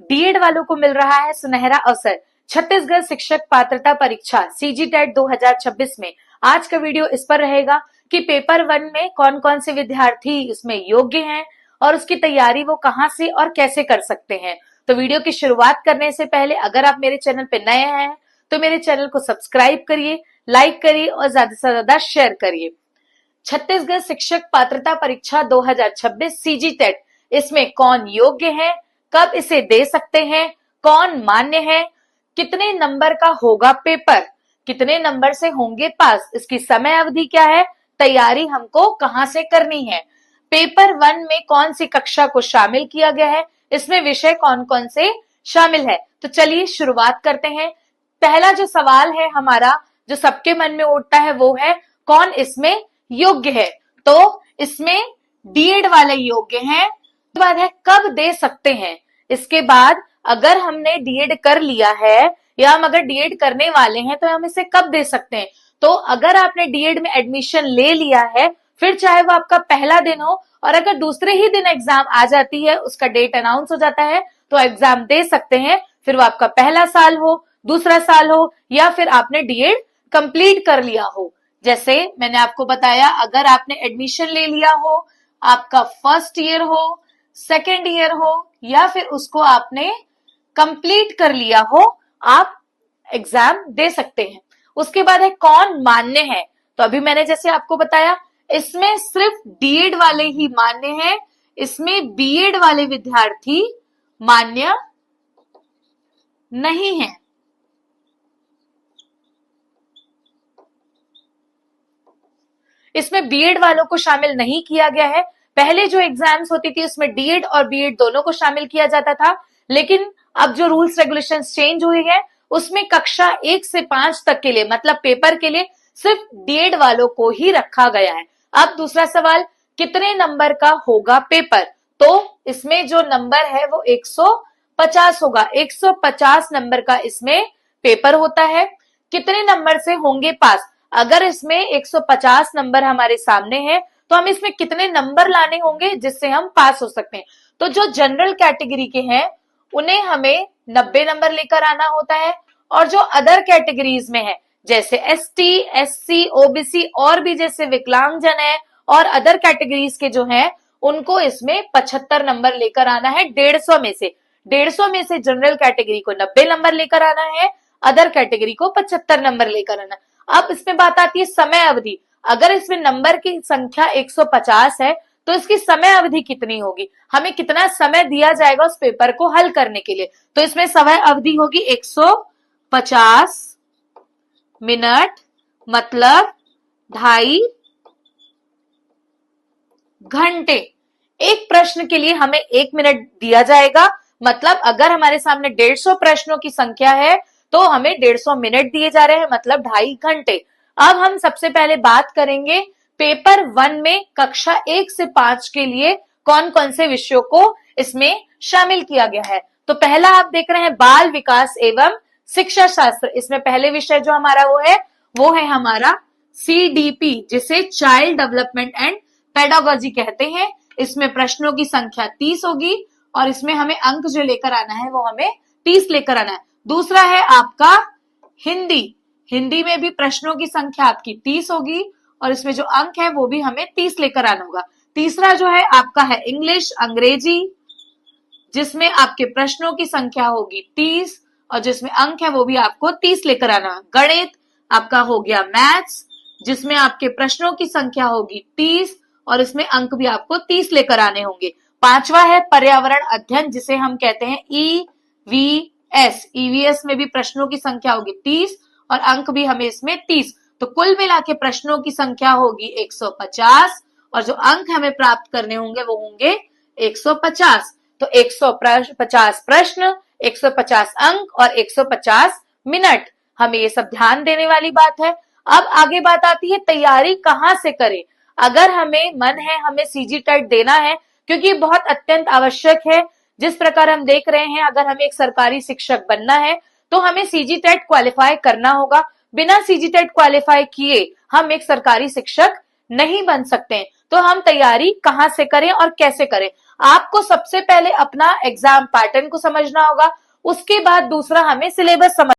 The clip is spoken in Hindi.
बीएड वालों को मिल रहा है सुनहरा अवसर। छत्तीसगढ़ शिक्षक पात्रता परीक्षा सीजीटेट 2026 में आज का वीडियो इस पर रहेगा कि पेपर 1 में कौन कौन से विद्यार्थी इसमें योग्य हैं और उसकी तैयारी वो कहां से और कैसे कर सकते हैं। तो वीडियो की शुरुआत करने से पहले अगर आप मेरे चैनल पे नए हैं तो मेरे चैनल को सब्सक्राइब करिए, लाइक करिए और ज्यादा से ज्यादा शेयर करिए। छत्तीसगढ़ शिक्षक पात्रता परीक्षा 2026 सीजीटेट, इसमें कौन योग्य है, कब इसे दे सकते हैं, कौन मान्य है, कितने नंबर का होगा पेपर, कितने नंबर से होंगे पास, इसकी समय अवधि क्या है, तैयारी हमको कहां से करनी है, पेपर 1 में कौन सी कक्षा को शामिल किया गया है, इसमें विषय कौन कौन से शामिल है। तो चलिए शुरुआत करते हैं। पहला जो सवाल है हमारा, जो सबके मन में उठता है, वो है कौन इसमें योग्य है। तो इसमें बीएड वाले योग्य हैं। इसके बाद है कब दे सकते हैं। इसके बाद अगर हमने डीएड कर लिया है या हम अगर डीएड करने वाले हैं तो हम इसे कब दे सकते हैं। तो अगर आपने डीएड में एडमिशन ले लिया है, फिर चाहे वो आपका पहला दिन हो और अगर दूसरे ही दिन एग्जाम आ जाती है, उसका डेट अनाउंस हो जाता है, तो एग्जाम दे सकते हैं। फिर वो आपका पहला साल हो, दूसरा साल हो या फिर आपने डीएड कंप्लीट कर लिया हो। जैसे मैंने आपको बताया, अगर आपने एडमिशन ले लिया हो, आपका फर्स्ट ईयर हो, सेकेंड ईयर हो या फिर उसको आपने कंप्लीट कर लिया हो, आप एग्जाम दे सकते हैं। उसके बाद है कौन मान्य है। तो अभी मैंने जैसे आपको बताया, इसमें सिर्फ डीएड वाले ही मान्य हैं, इसमें बीएड वाले विद्यार्थी मान्य नहीं है। इसमें बीएड वालों को शामिल नहीं किया गया है। पहले जो एग्जाम्स होती थी उसमें डीएड और बीएड दोनों को शामिल किया जाता था, लेकिन अब जो रूल्स रेगुलेशंस चेंज हुए हैं उसमें कक्षा 1 से 5 तक के लिए, मतलब पेपर के लिए, सिर्फ डीएड वालों को ही रखा गया है। अब दूसरा सवाल, कितने नंबर का होगा पेपर। तो इसमें जो नंबर है वो 150 होगा। 150 नंबर का इसमें पेपर होता है। कितने नंबर से होंगे पास। अगर इसमें 150 नंबर हमारे सामने है तो हम इसमें कितने नंबर लाने होंगे जिससे हम पास हो सकते हैं। तो जो जनरल कैटेगरी के हैं उन्हें हमें 90 नंबर लेकर आना होता है और जो अदर कैटेगरीज में है जैसे एसटी, एससी, ओबीसी और भी जैसे विकलांगजन है और अदर कैटेगरीज के जो हैं उनको इसमें 75 नंबर लेकर आना है 150 में से। 150 में से जनरल कैटेगरी को 90 नंबर लेकर आना है, अदर कैटेगरी को 75 नंबर लेकर आना। अब इसमें बात आती है समय अवधि। अगर इसमें नंबर की संख्या 150 है तो इसकी समय अवधि कितनी होगी, हमें कितना समय दिया जाएगा उस पेपर को हल करने के लिए। तो इसमें समय अवधि होगी 150 मिनट, मतलब 2.5 घंटे। एक प्रश्न के लिए हमें 1 मिनट दिया जाएगा, मतलब अगर हमारे सामने 150 प्रश्नों की संख्या है तो हमें 150 मिनट दिए जा रहे हैं, मतलब 2.5 घंटे। अब हम सबसे पहले बात करेंगे पेपर 1 में कक्षा 1 से 5 के लिए कौन कौन से विषयों को इसमें शामिल किया गया है। तो पहला आप देख रहे हैं बाल विकास एवं शिक्षा शास्त्र। इसमें पहले विषय जो हमारा वो है हमारा सीडीपी, जिसे चाइल्ड डेवलपमेंट एंड पेडागोजी कहते हैं। इसमें प्रश्नों की संख्या 30 होगी और इसमें हमें अंक जो लेकर आना है वो हमें 30 लेकर आना है। दूसरा है आपका हिंदी। हिंदी में भी प्रश्नों की संख्या आपकी 30 होगी और इसमें जो अंक है वो भी हमें 30 लेकर आना होगा। तीसरा जो है आपका है इंग्लिश, अंग्रेजी, जिसमें आपके प्रश्नों की संख्या होगी 30 और जिसमें अंक है वो भी आपको 30 लेकर आना है। गणित आपका हो गया मैथ्स, जिसमें आपके प्रश्नों की संख्या होगी 30 और इसमें अंक भी आपको 30 लेकर आने होंगे। पांचवा है पर्यावरण अध्ययन, जिसे हम कहते हैं ईवीएस। ईवीएस में भी प्रश्नों की संख्या होगी 30 और अंक भी हमें इसमें 30। तो कुल मिला के प्रश्नों की संख्या होगी 150 और जो अंक हमें प्राप्त करने होंगे वो होंगे 150। तो 150 प्रश्न, 150 अंक और 150 मिनट, हमें ये सब ध्यान देने वाली बात है। अब आगे बात आती है तैयारी कहां से करें। अगर हमें मन है हमें सीजीटेट देना है, क्योंकि बहुत अत्यंत आवश्यक है। जिस प्रकार हम देख रहे हैं, अगर हमें एक सरकारी शिक्षक बनना है तो हमें सीजीटेट क्वालिफाई करना होगा। बिना सीजीटेट क्वालिफाई किए हम एक सरकारी शिक्षक नहीं बन सकते। तो हम तैयारी कहां से करें और कैसे करें। आपको सबसे पहले अपना एग्जाम पैटर्न को समझना होगा, उसके बाद दूसरा हमें सिलेबस समझ